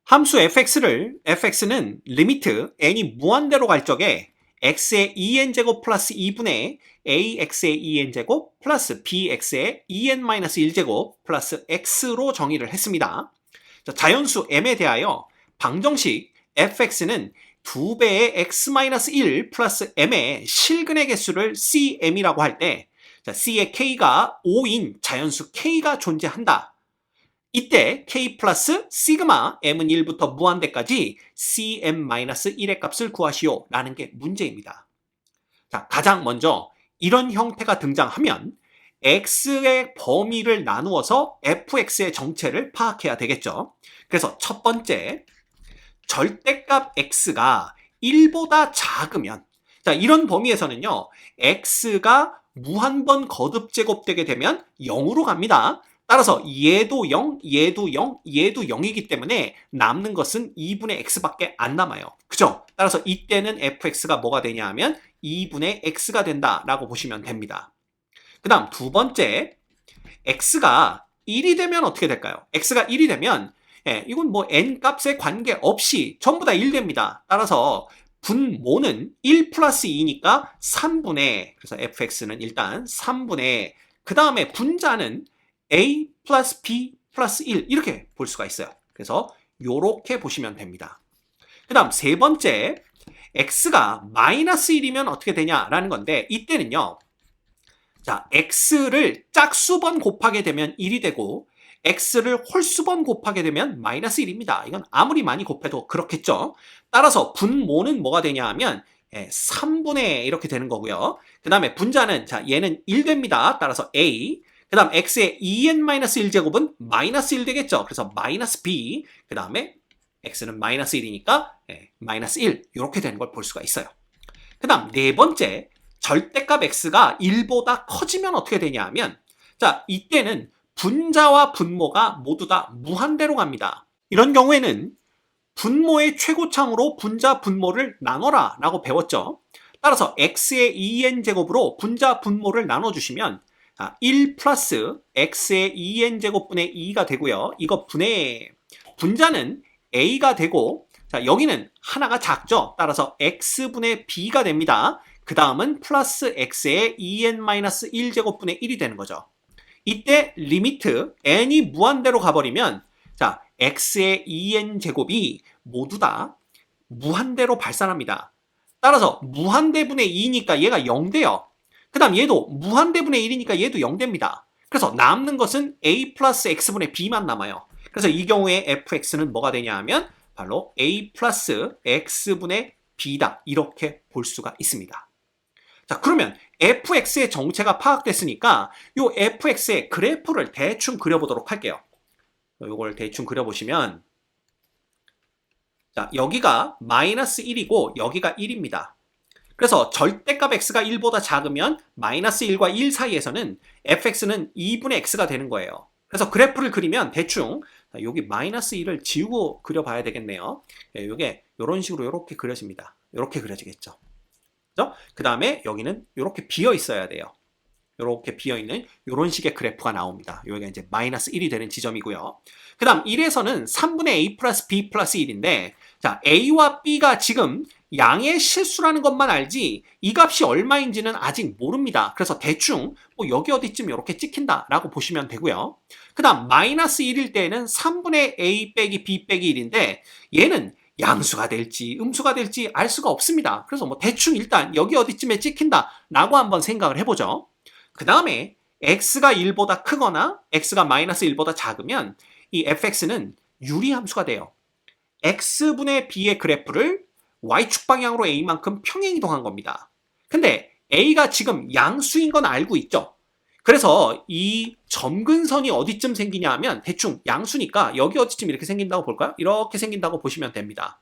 함수 fx는 리미트 n이 무한대로 갈 적에 x의 2n제곱 플러스 2분의 ax의 2n제곱 플러스 bx의 2n-1제곱 플러스 x로 정의를 했습니다. 자연수 m에 대하여 방정식 fx는 2배의 x-1 플러스 m의 실근의 개수를 cm이라고 할 때 c의 k가 5인 자연수 k가 존재한다. 이때 k 플러스 시그마 m은 1부터 무한대까지 cm-1의 값을 구하시오 라는 게 문제입니다. 자, 가장 먼저 이런 형태가 등장하면 x의 범위를 나누어서 fx의 정체를 파악해야 되겠죠. 그래서 첫 번째, 절대값 x가 1보다 작으면, 자, 이런 범위에서는요, x가 무한번 거듭 제곱되게 되면 0으로 갑니다. 따라서 얘도 0, 얘도 0, 얘도 0이기 때문에 남는 것은 2분의 x밖에 안 남아요. 그죠? 따라서 이때는 fx가 뭐가 되냐 하면 2분의 x가 된다라고 보시면 됩니다. 그 다음 두 번째, x가 1이 되면 어떻게 될까요? x가 1이 되면 이건 뭐 n 값에 관계없이 전부 다 1 됩니다. 따라서 분모는 1 플러스 2니까 3분의, 그래서 fx는 일단 3분의, 그 다음에 분자는 a 플러스 b 플러스 1 이렇게 볼 수가 있어요. 그래서 이렇게 보시면 됩니다. 그 다음 세 번째, x가 마이너스 1이면 어떻게 되냐라는 건데, 이때는요, 자, x를 짝수번 곱하게 되면 1이 되고 x를 홀수번 곱하게 되면 마이너스 1입니다. 이건 아무리 많이 곱해도 그렇겠죠. 따라서 분모는 뭐가 되냐 하면 3분의 이렇게 되는 거고요. 그 다음에 분자는, 자, 얘는 1 됩니다. 따라서 a, 그 다음 x의 2n-1제곱은 마이너스 1 되겠죠. 그래서 마이너스 b, 그 다음에 x는 마이너스 1이니까 마이너스 1 이렇게 되는 걸 볼 수가 있어요. 그 다음 네 번째, 절대값 x가 1보다 커지면 어떻게 되냐 하면, 자, 이때는 분자와 분모가 모두 다 무한대로 갑니다. 이런 경우에는 분모의 최고창으로 분자 분모를 나눠라 라고 배웠죠. 따라서 x의 2n제곱으로 분자 분모를 나눠주시면 1 플러스 x의 2n제곱분의 2가 되고요. 이거 분의 분자는 a가 되고, 자, 여기는 하나가 작죠. 따라서 x분의 b가 됩니다. 그 다음은 플러스 x의 2n-1제곱분의 1이 되는 거죠. 이때 리미트 n이 무한대로 가버리면, 자, x의 2n제곱이 모두 다 무한대로 발산합니다. 따라서 무한대분의 2니까 얘가 0 돼요. 그 다음 얘도 무한대분의 1이니까 얘도 0 됩니다. 그래서 남는 것은 a 플러스 x분의 b만 남아요. 그래서 이 경우에 fx는 뭐가 되냐 하면 바로 a 플러스 x분의 b다. 이렇게 볼 수가 있습니다. 자, 그러면 fx의 정체가 파악됐으니까 이 fx의 그래프를 대충 그려보도록 할게요. 이걸 대충 그려보시면, 자, 여기가 마이너스 1이고 여기가 1입니다. 그래서 절대값 x가 1보다 작으면 마이너스 1과 1 사이에서는 fx는 2분의 x가 되는 거예요. 그래서 그래프를 그리면 대충 여기 마이너스 1을 지우고 그려봐야 되겠네요. 이게 이런 식으로 이렇게 그려집니다. 이렇게 그려지겠죠. 그 다음에 여기는 이렇게 비어 있어야 돼요. 이렇게 비어있는 이런 식의 그래프가 나옵니다. 여기가 이제 마이너스 1이 되는 지점이고요. 그 다음 1에서는 3분의 a 플러스 b 플러스 1인데, 자, a와 b가 지금 양의 실수라는 것만 알지 이 값이 얼마인지는 아직 모릅니다. 그래서 대충 뭐 여기 어디쯤 이렇게 찍힌다라고 보시면 되고요. 그 다음 마이너스 1일 때는 3분의 a 빼기 b 빼기 1인데 얘는 양수가 될지 음수가 될지 알 수가 없습니다. 그래서 뭐 대충 일단 여기 어디쯤에 찍힌다라고 한번 생각을 해보죠. 그 다음에 x가 1보다 크거나 x가 마이너스 1보다 작으면 이 fx는 유리함수가 돼요. x분의 b의 그래프를 y축 방향으로 a만큼 평행 이동한 겁니다. 근데 a가 지금 양수인 건 알고 있죠. 그래서 이 점근선이 어디쯤 생기냐 하면 대충 양수니까 여기 어디쯤 이렇게 생긴다고 볼까요? 이렇게 생긴다고 보시면 됩니다.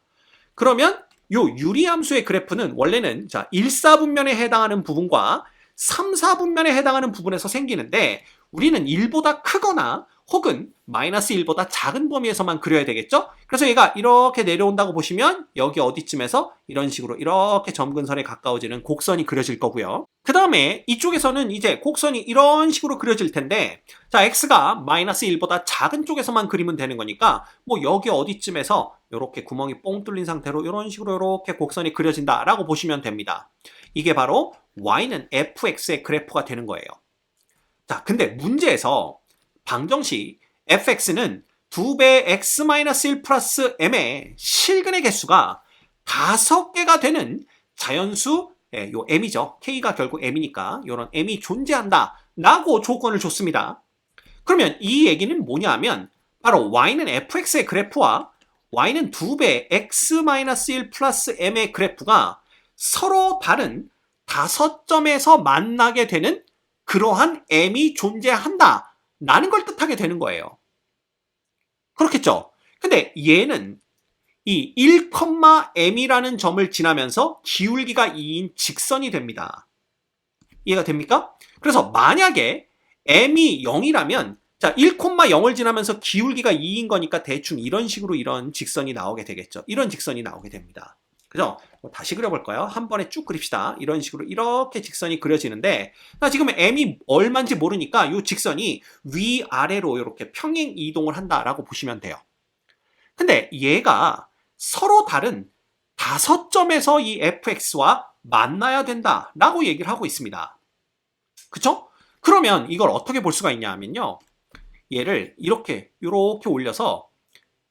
그러면 요 유리함수의 그래프는 원래는, 자, 1사분면에 해당하는 부분과 3, 4분면에 해당하는 부분에서 생기는데 우리는 1보다 크거나 혹은 마이너스 1보다 작은 범위에서만 그려야 되겠죠? 그래서 얘가 이렇게 내려온다고 보시면 여기 어디쯤에서 이런 식으로 이렇게 점근선에 가까워지는 곡선이 그려질 거고요. 그 다음에 이쪽에서는 이제 곡선이 이런 식으로 그려질 텐데, 자, x가 마이너스 1보다 작은 쪽에서만 그리면 되는 거니까 뭐 여기 어디쯤에서 이렇게 구멍이 뽕 뚫린 상태로 이런 식으로 이렇게 곡선이 그려진다라고 보시면 됩니다. 이게 바로 y는 fx의 그래프가 되는 거예요. 자, 근데 문제에서 방정식 fx는 2배 x-1 플러스 m의 실근의 개수가 5개가 되는 자연수, 요 m이죠. k가 결국 m이니까 이런 m이 존재한다 라고 조건을 줬습니다. 그러면 이 얘기는 뭐냐면 바로 y는 fx의 그래프와 y는 2배 x-1 플러스 m의 그래프가 서로 다른 5점에서 만나게 되는 그러한 m이 존재한다 라는 걸 뜻하게 되는 거예요. 그렇겠죠? 근데 얘는 이 1,m이라는 점을 지나면서 기울기가 2인 직선이 됩니다. 이해가 됩니까? 그래서 만약에 m이 0이라면 자, 1,0을 지나면서 기울기가 2인 거니까 대충 이런 식으로 이런 직선이 나오게 되겠죠. 이런 직선이 나오게 됩니다. 그죠? 다시 그려볼까요? 한 번에 쭉 그립시다. 이런 식으로 이렇게 직선이 그려지는데, 지금 m이 얼마인지 모르니까 이 직선이 위아래로 이렇게 평행 이동을 한다라고 보시면 돼요. 근데 얘가 서로 다른 5점에서 이 fx와 만나야 된다라고 얘기를 하고 있습니다. 그쵸? 그러면 이걸 어떻게 볼 수가 있냐 하면요. 얘를 이렇게 올려서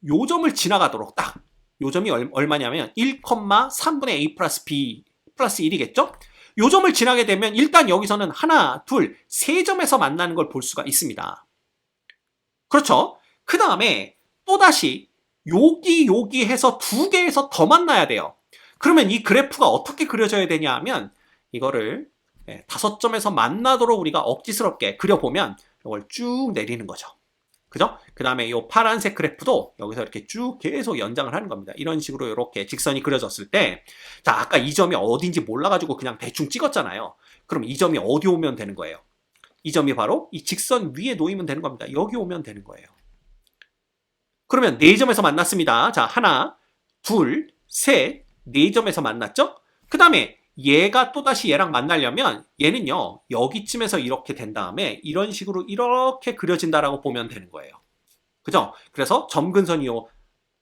요 점을 지나가도록 딱 요 점이 얼마냐면 1,3분의 a 플러스 b 플러스 1이겠죠? 요 점을 지나게 되면 일단 여기서는 하나, 둘, 세 점에서 만나는 걸 볼 수가 있습니다. 그렇죠? 그 다음에 또다시 여기 해서 2개에서 더 만나야 돼요. 그러면 이 그래프가 어떻게 그려져야 되냐 하면 이거를 5점에서 만나도록 우리가 억지스럽게 그려보면 이걸 쭉 내리는 거죠. 그죠? 그 다음에 이 파란색 그래프도 여기서 이렇게 쭉 계속 연장을 하는 겁니다. 이런 식으로 이렇게 직선이 그려졌을 때, 자, 아까 이 점이 어딘지 몰라가지고 그냥 대충 찍었잖아요. 그럼 이 점이 어디 오면 되는 거예요? 이 점이 바로 이 직선 위에 놓이면 되는 겁니다. 여기 오면 되는 거예요. 그러면 4점에서 만났습니다. 자, 하나, 둘, 셋, 4점에서 만났죠? 그 다음에 얘가 또다시 얘랑 만나려면 얘는요 여기쯤에서 이렇게 된 다음에 이런 식으로 이렇게 그려진다라고 보면 되는 거예요. 그죠? 그래서 점근선이 요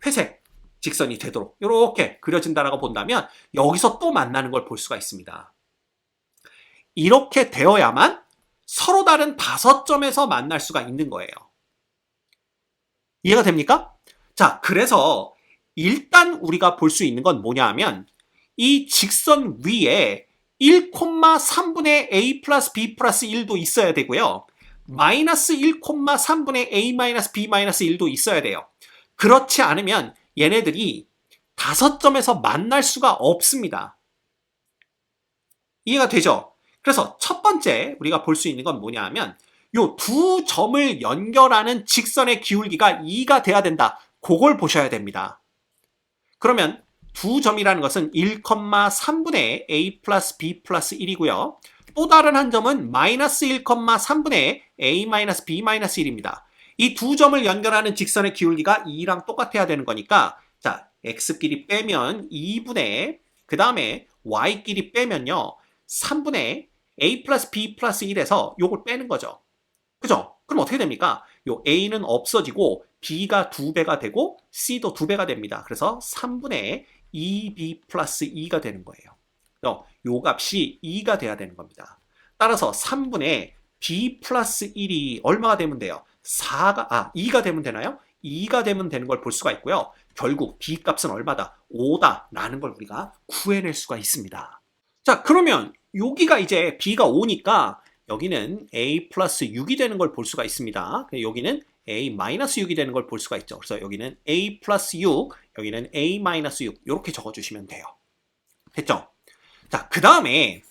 회색 직선이 되도록 이렇게 그려진다라고 본다면 여기서 또 만나는 걸 볼 수가 있습니다. 이렇게 되어야만 서로 다른 5점에서 만날 수가 있는 거예요. 이해가 됩니까? 자, 그래서 일단 우리가 볼 수 있는 건 뭐냐 하면 이 직선 위에 1,3분의 a 플러스 b 플러스 1도 있어야 되고요. 마이너스 1,3분의 a 마이너스 b 마이너스 1도 있어야 돼요. 그렇지 않으면 얘네들이 5점에서 만날 수가 없습니다. 이해가 되죠? 그래서 첫 번째 우리가 볼 수 있는 건 뭐냐 하면 요 2점을 연결하는 직선의 기울기가 2가 돼야 된다. 그걸 보셔야 됩니다. 그러면 2점이라는 것은 1,3분의 a 플러스 b 플러스 1이고요. 또 다른 한 점은 마이너스 1,3분의 a 마이너스 b 마이너스 1입니다. 이 2점을 연결하는 직선의 기울기가 2랑 똑같아야 되는 거니까 자, x끼리 빼면 2분의 그 다음에 y끼리 빼면요 3분의 a 플러스 b 플러스 1에서 요걸 빼는 거죠. 그죠? 그럼 어떻게 됩니까? 요 a는 없어지고 b가 2배가 되고 c도 2배가 됩니다. 그래서 3분의 2b 플러스 2가 되는 거예요. 요 값이 2가 돼야 되는 겁니다. 따라서 3분의 b 플러스 1이 얼마가 되면 돼요? 2가 되면 되나요? 2가 되면 되는 걸 볼 수가 있고요. 결국 b 값은 얼마다? 5다 라는 걸 우리가 구해낼 수가 있습니다. 자, 그러면 여기가 이제 b가 5니까 여기는 a 플러스 6이 되는 걸 볼 수가 있습니다. 여기는 a 마이너스 6이 되는 걸 볼 수가 있죠. 그래서 여기는 a 플러스 6, 여기는 a 마이너스 6 이렇게 적어주시면 돼요. 됐죠? 자, 그 다음에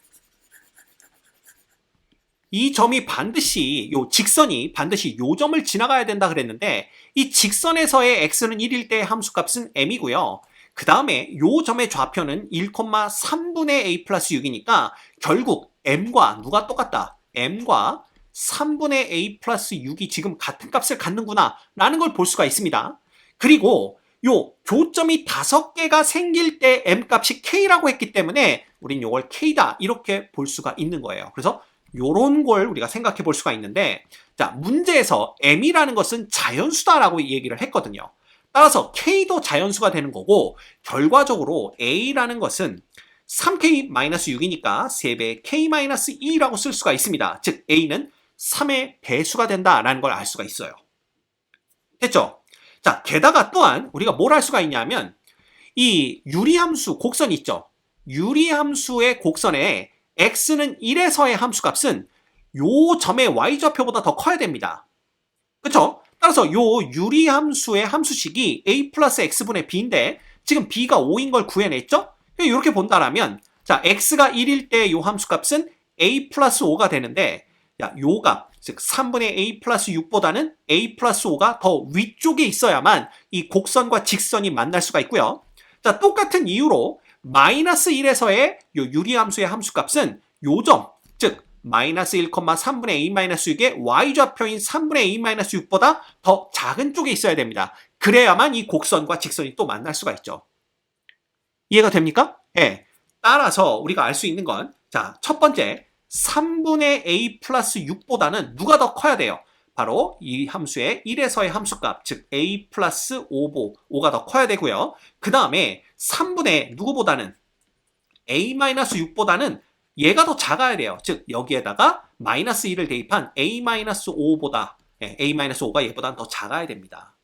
이 점이 반드시 요 직선이 반드시 요 점을 지나가야 된다 그랬는데 이 직선에서의 x는 1일 때의 함수값은 m이고요. 그 다음에 요 점의 좌표는 1,3분의 a 플러스 6이니까 결국 m과 누가 똑같다? m과 3분의 a 플러스 6이 지금 같은 값을 갖는구나 라는 걸 볼 수가 있습니다. 그리고 요 교점이 5개가 생길 때 m 값이 k라고 했기 때문에 우린 요걸 k다 이렇게 볼 수가 있는 거예요. 그래서 요런 걸 우리가 생각해 볼 수가 있는데, 자, 문제에서 m이라는 것은 자연수다라고 얘기를 했거든요. 따라서 k도 자연수가 되는 거고, 결과적으로 a라는 것은 3k-6이니까 3배 k-2라고 쓸 수가 있습니다. 즉 a는 3의 배수가 된다라는 걸 알 수가 있어요. 됐죠? 자, 게다가 또한 우리가 뭘 할 수가 있냐면 이 유리함수 곡선 있죠? 유리함수의 곡선에 x는 1에서의 함수값은 요 점의 y좌표보다 더 커야 됩니다. 그쵸? 따라서 요 유리함수의 함수식이 a 플러스 x분의 b인데 지금 b가 5인 걸 구해냈죠? 이렇게 본다라면 자, x가 1일 때 요 함수값은 a 플러스 5가 되는데, 야, 요 값, 즉 3분의 a 플러스 6보다는 a 플러스 5가 더 위쪽에 있어야만 이 곡선과 직선이 만날 수가 있고요. 자, 똑같은 이유로 마이너스 1에서의 요 유리함수의 함수값은 요 점, 즉 마이너스 1,3분의 a-6의 y좌표인 3분의 a-6보다 더 작은 쪽에 있어야 됩니다. 그래야만 이 곡선과 직선이 또 만날 수가 있죠. 이해가 됩니까? 예. 따라서 우리가 알 수 있는 건, 자, 첫 번째 3분의 a 플러스 6보다는 누가 더 커야 돼요? 바로 이 함수의 1에서의 함수값, 즉 a 플러스 5가 더 커야 되고요. 그 다음에 3분의 누구보다는 a-6보다는 얘가 더 작아야 돼요. 즉 여기에다가 마이너스 1을 대입한 a-5보다 a-5가 얘보다는 더 작아야 됩니다.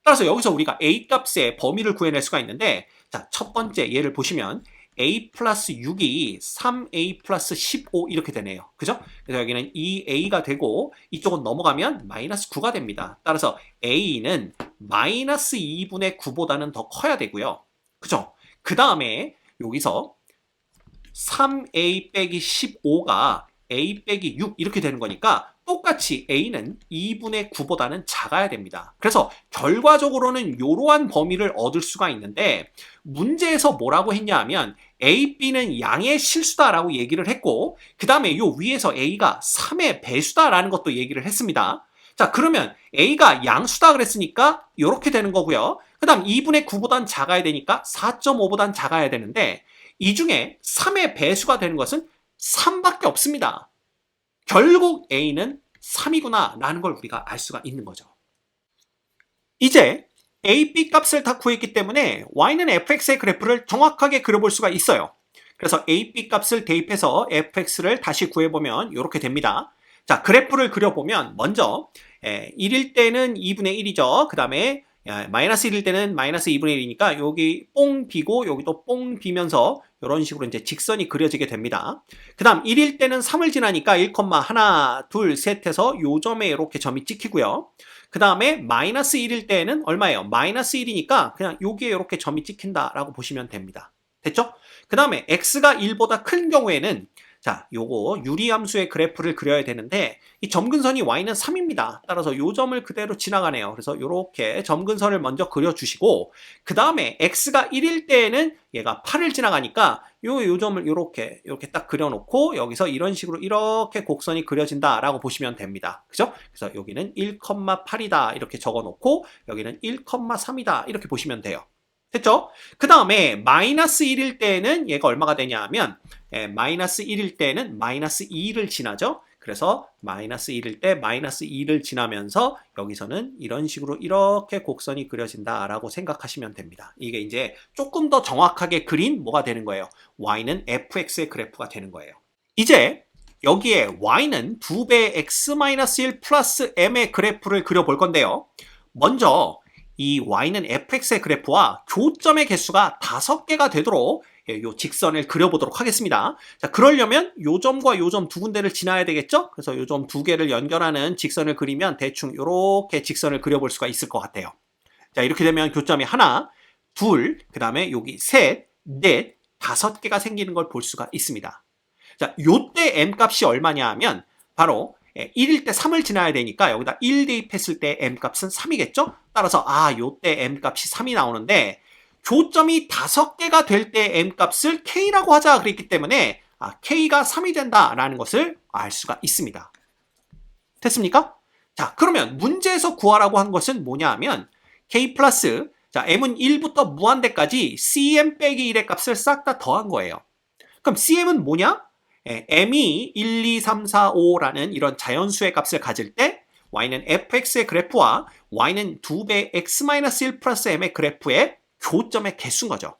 따라서 여기서 우리가 a 값의 범위를 구해낼 수가 있는데, 자, 첫 번째 얘를 보시면 a 플러스 6이 3a 플러스 15 이렇게 되네요. 그죠? 그래서 여기는 2a가 되고 이쪽은 넘어가면 마이너스 9가 됩니다. 따라서 a는 마이너스 2분의 9보다는 더 커야 되고요. 그죠? 그 다음에 여기서 3a 빼기 15가 a 빼기 6 이렇게 되는 거니까 똑같이 a는 2분의 9보다는 작아야 됩니다. 그래서 결과적으로는 이러한 범위를 얻을 수가 있는데, 문제에서 뭐라고 했냐 하면 a, b는 양의 실수다라고 얘기를 했고, 그 다음에 요 위에서 a가 3의 배수다라는 것도 얘기를 했습니다. 자, 그러면 a가 양수다 그랬으니까 이렇게 되는 거고요. 그 다음 2분의 9보단 작아야 되니까 4.5보단 작아야 되는데, 이 중에 3의 배수가 되는 것은 3밖에 없습니다. 결국 a는 3이구나 라는 걸 우리가 알 수가 있는 거죠. 이제 a, b 값을 다 구했기 때문에 y는 fx의 그래프를 정확하게 그려볼 수가 있어요. 그래서 a, b 값을 대입해서 fx를 다시 구해보면 이렇게 됩니다. 자, 그래프를 그려보면 먼저 1일 때는 2분의 1이죠. 그 다음에 마이너스 1일 때는 마이너스 2분의 1이니까 여기 뽕 비고 여기도 뽕 비면서 이런 식으로 이제 직선이 그려지게 됩니다. 그 다음 1일 때는 3을 지나니까 1, 1, 2, 셋 해서 요 점에 이렇게 점이 찍히고요. 그 다음에 마이너스 1일 때는 얼마예요? 마이너스 1이니까 그냥 여기에 이렇게 점이 찍힌다라고 보시면 됩니다. 됐죠? 그 다음에 x가 1보다 큰 경우에는 자, 요거 유리함수의 그래프를 그려야 되는데 이 점근선이 y는 3입니다. 따라서 요 점을 그대로 지나가네요. 그래서 요렇게 점근선을 먼저 그려주시고, 그 다음에 x가 1일 때에는 얘가 8을 지나가니까 요 점을 요렇게 딱 그려놓고 여기서 이런 식으로 이렇게 곡선이 그려진다라고 보시면 됩니다. 그죠? 그래서 여기는 1,8이다 이렇게 적어놓고 여기는 1,3이다 이렇게 보시면 돼요. 됐죠? 그 다음에 마이너스 1일 때는 얘가 얼마가 되냐 하면 마이너스 1일 때는 마이너스 2를 지나죠? 그래서 마이너스 1일 때 마이너스 2를 지나면서 여기서는 이런 식으로 이렇게 곡선이 그려진다라고 생각하시면 됩니다. 이게 이제 조금 더 정확하게 그린 뭐가 되는 거예요? y는 fx의 그래프가 되는 거예요. 이제 여기에 y는 2배 x-1 플러스 m의 그래프를 그려볼 건데요. 먼저 이 y는 fx의 그래프와 교점의 개수가 5개가 되도록 요 직선을 그려보도록 하겠습니다. 자, 그러려면 요 점과 요 점 두 군데를 지나야 되겠죠? 그래서 요 점 두 개를 연결하는 직선을 그리면 대충 이렇게 직선을 그려볼 수가 있을 것 같아요. 자, 이렇게 되면 교점이 하나, 둘, 그 다음에 여기 셋, 넷, 5개가 생기는 걸 볼 수가 있습니다. 자, 요때 m 값이 얼마냐 하면 바로 1일 때 3을 지나야 되니까 여기다 1 대입했을 때 m값은 3이겠죠? 따라서 요때 m값이 3이 나오는데 교점이 5개가 될 때 m값을 k라고 하자 그랬기 때문에 k가 3이 된다라는 것을 알 수가 있습니다. 됐습니까? 자, 그러면 문제에서 구하라고 한 것은 뭐냐 하면 k 플러스 자, m은 1부터 무한대까지 cm 빼기 1의 값을 싹 다 더한 거예요. 그럼 cm은 뭐냐? m이 1, 2, 3, 4, 5라는 이런 자연수의 값을 가질 때 y는 fx의 그래프와 y는 2배 x-1 플러스 m의 그래프의 교점의 개수인 거죠.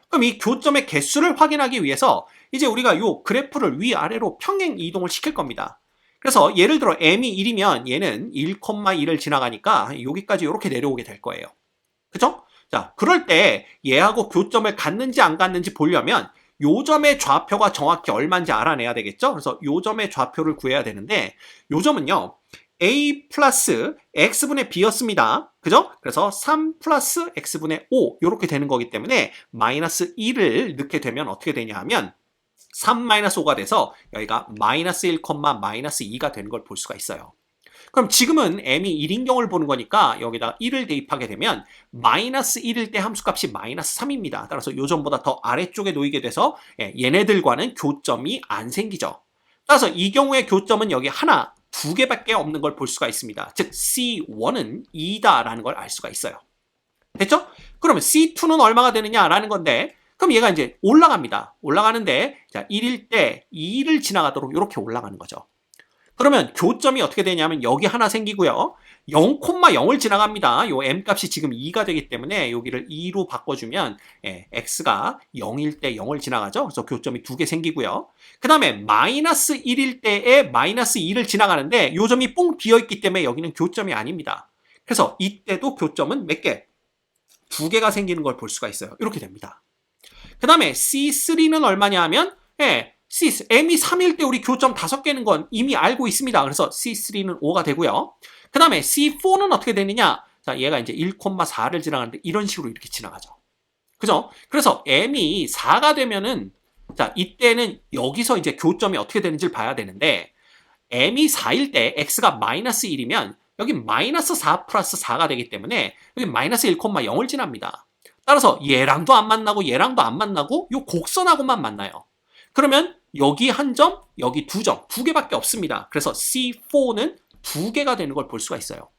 그럼 이 교점의 개수를 확인하기 위해서 이제 우리가 이 그래프를 위아래로 평행 이동을 시킬 겁니다. 그래서 예를 들어 m이 1이면 얘는 1,1을 지나가니까 여기까지 이렇게 내려오게 될 거예요. 그죠? 자, 그럴 때 얘하고 교점을 갖는지 안 갖는지 보려면 요 점의 좌표가 정확히 얼마인지 알아내야 되겠죠? 그래서 요 점의 좌표를 구해야 되는데 요 점은요. a 플러스 x분의 b였습니다. 그죠? 그래서 3 플러스 x분의 5 이렇게 되는 거기 때문에 마이너스 1을 넣게 되면 어떻게 되냐 하면 3 마이너스 5가 돼서 여기가 마이너스 1, 마이너스 2가 되는 걸 볼 수가 있어요. 그럼 지금은 m이 1인 경우를 보는 거니까 여기다 1을 대입하게 되면 마이너스 1일 때 함수값이 마이너스 3입니다. 따라서 요점보다 더 아래쪽에 놓이게 돼서 얘네들과는 교점이 안 생기죠. 따라서 이 경우에 교점은 여기 하나, 두 개밖에 없는 걸 볼 수가 있습니다. 즉 C1은 2다라는 걸 알 수가 있어요. 됐죠? 그러면 C2는 얼마가 되느냐라는 건데 그럼 얘가 이제 올라갑니다. 올라가는데 자 1일 때 2를 지나가도록 이렇게 올라가는 거죠. 그러면 교점이 어떻게 되냐면 여기 하나 생기고요. 0,0을 지나갑니다. 요 m값이 지금 2가 되기 때문에 여기를 2로 바꿔주면 x가 0일 때 0을 지나가죠. 그래서 교점이 2개 생기고요. 그 다음에 마이너스 1일 때에 마이너스 2를 지나가는데 요 점이 뽕 비어있기 때문에 여기는 교점이 아닙니다. 그래서 이때도 교점은 몇 개? 2개가 생기는 걸 볼 수가 있어요. 이렇게 됩니다. 그 다음에 C3는 얼마냐 하면 m이 3일 때 우리 교점 5개는 건 이미 알고 있습니다. 그래서 C3는 5가 되고요. 그 다음에 C4는 어떻게 되느냐? 자, 얘가 이제 1,4를 지나가는데 이런 식으로 이렇게 지나가죠. 그죠? 그래서 m이 4가 되면은 자, 이때는 여기서 이제 교점이 어떻게 되는지를 봐야 되는데 m이 4일 때 x가 마이너스 1이면 여기 마이너스 4 플러스 4가 되기 때문에 여기 마이너스 1,0을 지납니다. 따라서 얘랑도 안 만나고 얘랑도 안 만나고 요 곡선하고만 만나요. 그러면 여기 한 점, 여기 두 점, 2개밖에 없습니다. 그래서 C4는 2개가 되는 걸 볼 수가 있어요.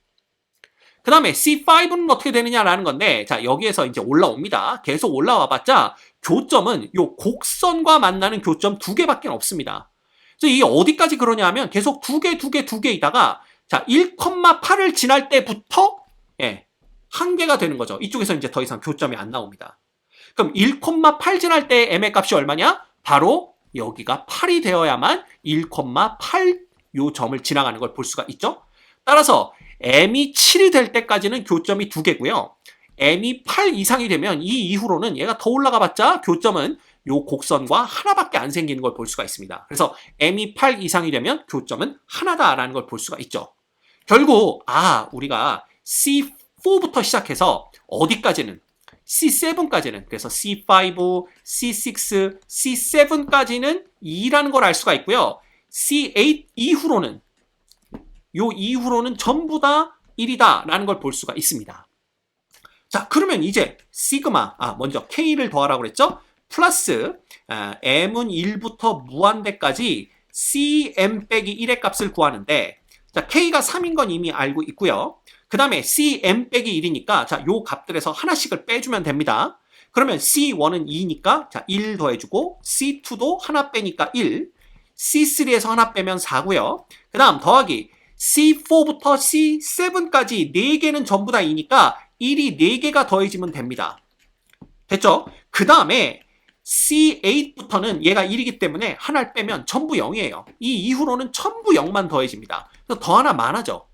그 다음에 C5는 어떻게 되느냐라는 건데 자 여기에서 이제 올라옵니다. 계속 올라와 봤자 교점은 요 곡선과 만나는 교점 2개밖에 없습니다. 그래서 이게 어디까지 그러냐 하면 계속 2개 이다가 자 1,8을 지날 때부터 1개가 되는 거죠. 이쪽에서 이제 더 이상 교점이 안 나옵니다. 그럼 1,8 지날 때 m의 값이 얼마냐? 바로 여기가 8이 되어야만 1,8 요 점을 지나가는 걸 볼 수가 있죠. 따라서 m이 7이 될 때까지는 교점이 2개고요. m이 8 이상이 되면 이 이후로는 얘가 더 올라가 봤자 교점은 요 곡선과 하나밖에 안 생기는 걸 볼 수가 있습니다. 그래서 m이 8 이상이 되면 교점은 하나다라는 걸 볼 수가 있죠. 결국 우리가 C4부터 시작해서 어디까지는 C7까지는 그래서 C5, C6, C7까지는 2라는 걸 알 수가 있고요. C8 이후로는 전부 다 1이다 라는 걸 볼 수가 있습니다. 자, 그러면 이제 시그마, 먼저 K를 더하라고 그랬죠? 플러스 M은 1부터 무한대까지 CM 빼기 1의 값을 구하는데 자, K가 3인 건 이미 알고 있고요. 그 다음에 CM 빼기 1이니까 자, 요 값들에서 하나씩을 빼주면 됩니다. 그러면 C1은 2니까 자, 1 더해주고 C2도 하나 빼니까 1, C3에서 하나 빼면 4고요. 그 다음 더하기 C4부터 C7까지 4개는 전부 다 2니까 1이 4개가 더해지면 됩니다. 됐죠? 그 다음에 C8부터는 얘가 1이기 때문에 하나를 빼면 전부 0이에요. 이 이후로는 전부 0만 더해집니다. 그래서 더 하나 많아져.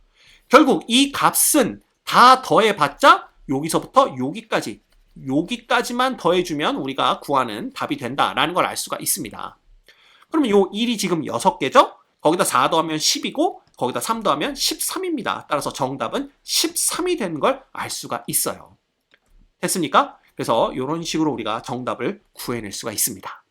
결국 이 값은 다 더해봤자 여기서부터 여기까지만 더해주면 우리가 구하는 답이 된다라는 걸 알 수가 있습니다. 그러면 요 1이 지금 6개죠? 거기다 4 더하면 10이고 거기다 3 더하면 13입니다. 따라서 정답은 13이 되는 걸 알 수가 있어요. 됐습니까? 그래서 이런 식으로 우리가 정답을 구해낼 수가 있습니다.